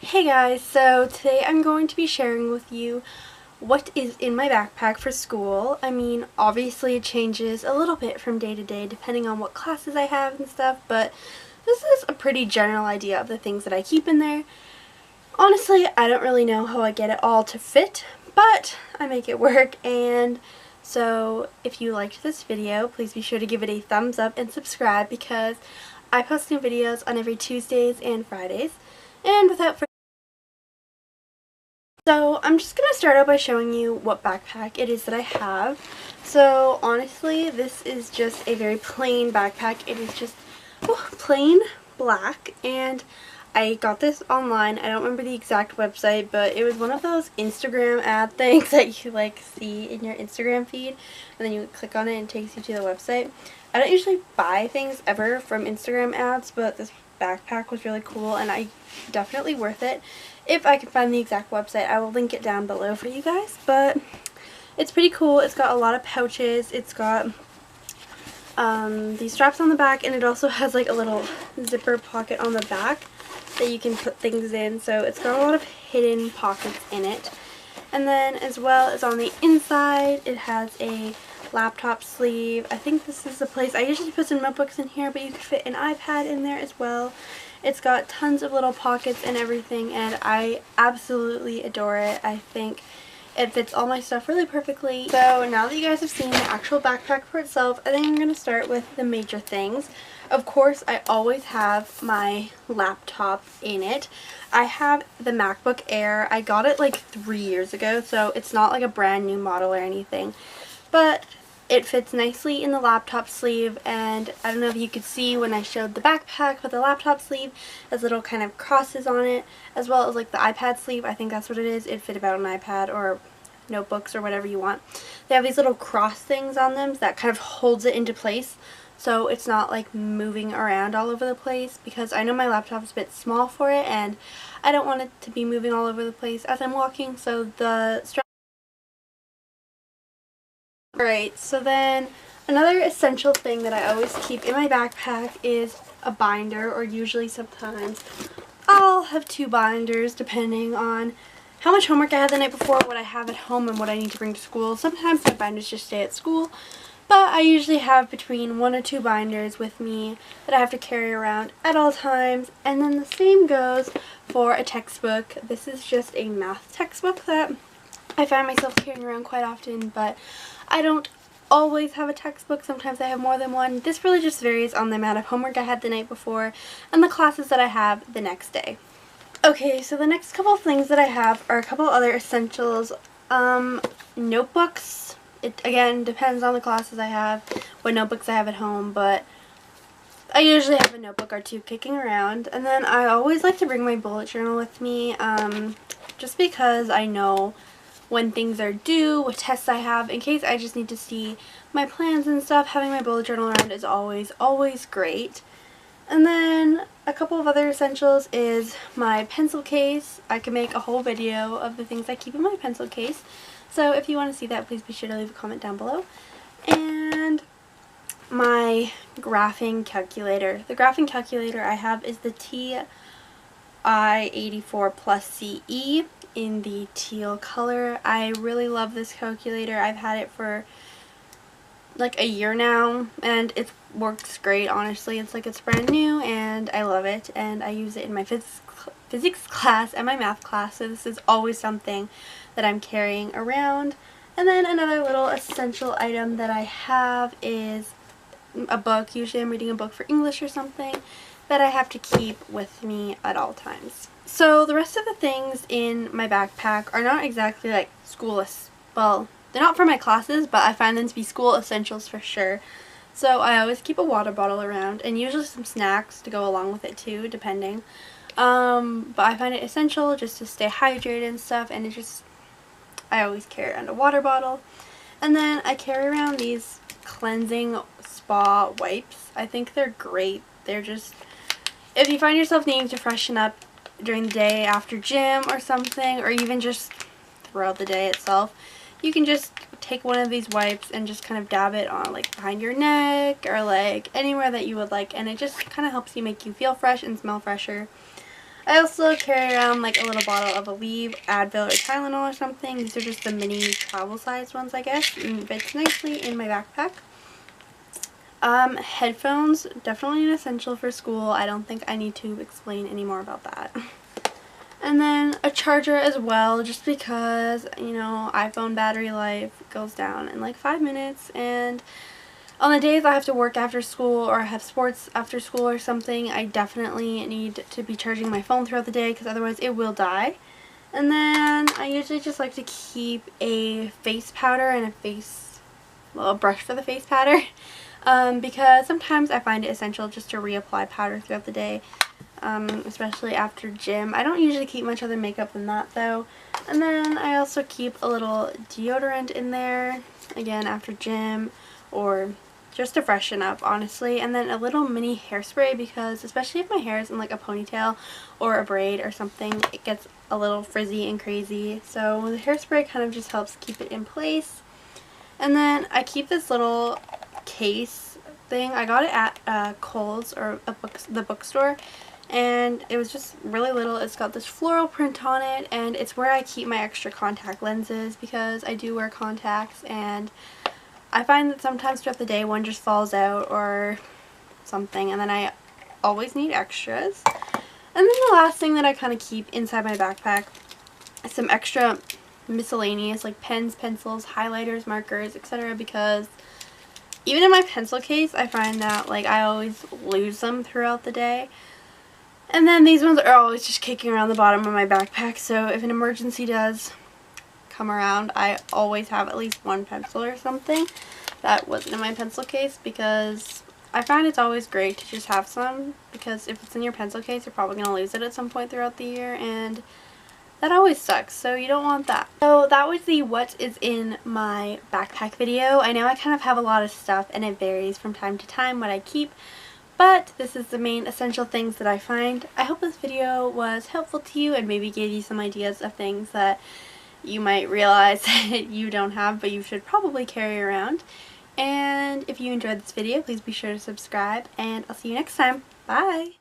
Hey guys, so today I'm going to be sharing with you what is in my backpack for school. I mean, obviously it changes a little bit from day to day depending on what classes I have and stuff, but this is a pretty general idea of the things that I keep in there. Honestly, I don't really know how I get it all to fit, but I make it work. And so if you liked this video, please be sure to give it a thumbs up and subscribe because I post new videos on every Tuesdays and Fridays. And without further So I'm just going to start out by showing you what backpack it is that I have. So honestly, this is just a very plain backpack. It is just plain black, and I got this online. I don't remember the exact website, but it was one of those Instagram ad things that you like see in your Instagram feed, and then you click on it and it takes you to the website. I don't usually buy things ever from Instagram ads, but this backpack was really cool and definitely worth it. If I can find the exact website, I will link it down below for you guys, but it's pretty cool. It's got a lot of pouches. It's got these straps on the back, and it also has like a little zipper pocket on the back that you can put things in, so it's got a lot of hidden pockets in it. And then as well as on the inside, it has a laptop sleeve. I think this is the place I usually put some notebooks in here, but you could fit an iPad in there as well. It's got tons of little pockets and everything, and I absolutely adore it. I think it fits all my stuff really perfectly. So now that you guys have seen the actual backpack for itself, I think I'm going to start with the major things. Of course, I always have my laptop in it. I have the MacBook Air. I got it like 3 years ago, so it's not like a brand new model or anything. But it fits nicely in the laptop sleeve, and I don't know if you could see when I showed the backpack with the laptop sleeve, there's little kind of crosses on it, as well as like the iPad sleeve. I think that's what it is. It fit about an iPad or notebooks or whatever you want. They have these little cross things on them that kind of holds it into place, so it's not like moving around all over the place, because I know my laptop is a bit small for it and I don't want it to be moving all over the place as I'm walking, so the strap. Alright, so then another essential thing that I always keep in my backpack is a binder, or usually sometimes I'll have 2 binders depending on how much homework I had the night before, what I have at home, and what I need to bring to school. Sometimes my binders just stay at school, but I usually have between 1 or 2 binders with me that I have to carry around at all times. And then the same goes for a textbook. This is just a math textbook that I find myself carrying around quite often, but I don't always have a textbook. Sometimes I have more than one. This really just varies on the amount of homework I had the night before and the classes that I have the next day. Okay, so the next couple of things that I have are a couple other essentials. Notebooks. It again depends on the classes I have, what notebooks I have at home, but I usually have a notebook or 2 kicking around. And then I always like to bring my bullet journal with me, just because I know when things are due, what tests I have, in case I just need to see my plans and stuff. Having my bullet journal around is always great. And then a couple of other essentials is my pencil case. I can make a whole video of the things I keep in my pencil case, so if you want to see that, please be sure to leave a comment down below. And my graphing calculator. The graphing calculator I have is the TI-84 Plus CE in the teal color. I really love this calculator. I've had it for like a year now, and it works great. Honestly, it's like it's brand new and I love it, and I use it in my physics class and my math class, so this is always something that I'm carrying around. And then another little essential item that I have is a book. Usually I'm reading a book for English or something that I have to keep with me at all times. So the rest of the things in my backpack are not exactly like well, they're not for my classes, but I find them to be school essentials for sure. So I always keep a water bottle around, and usually some snacks to go along with it too, depending. But I find it essential just to stay hydrated and stuff, and I always carry around a water bottle. And then I carry around these cleansing spa wipes. I think they're great. They're just, if you find yourself needing to freshen up during the day after gym or something, or even just throughout the day itself, you can just take one of these wipes and just kind of dab it on like behind your neck or like anywhere that you would like, and it just kind of helps you make you feel fresh and smell fresher. I also carry around like a little bottle of Aleve, Advil, or Tylenol or something. These are just the mini travel sized ones, I guess. And it fits nicely in my backpack. Headphones, definitely an essential for school. I don't think I need to explain any more about that. And then a charger as well, just because, you know, iPhone battery life goes down in like 5 minutes, and on the days I have to work after school or have sports after school or something, I definitely need to be charging my phone throughout the day because otherwise it will die. And then I usually just like to keep a face powder and a brush for the face powder because sometimes I find it essential just to reapply powder throughout the day, especially after gym. I don't usually keep much other makeup than that though. And then I also keep a little deodorant in there, again after gym or just to freshen up, honestly. And then a little mini hairspray because especially if my hair is in like a ponytail or a braid or something, it gets a little frizzy and crazy. So the hairspray kind of just helps keep it in place. And then I keep this little case thing. I got it at Kohl's or the bookstore, and it was just really little. It's got this floral print on it, and it's where I keep my extra contact lenses because I do wear contacts, and I find that sometimes throughout the day one just falls out or something, and then I always need extras. And then the last thing that I kind of keep inside my backpack is some extra miscellaneous like pens, pencils, highlighters, markers, etc. because even in my pencil case I find that like I always lose them throughout the day. And then these ones are always just kicking around the bottom of my backpack, so if an emergency does come around, I always have at least one pencil or something that wasn't in my pencil case, because I find it's always great to just have some, because if it's in your pencil case you're probably going to lose it at some point throughout the year, and that always sucks, so you don't want that. So that was the what is in my backpack video. I know I kind of have a lot of stuff and it varies from time to time what I keep, but this is the main essential things that I find. I hope this video was helpful to you and maybe gave you some ideas of things that you might realize that you don't have but you should probably carry around. And if you enjoyed this video, please be sure to subscribe, and I'll see you next time. Bye!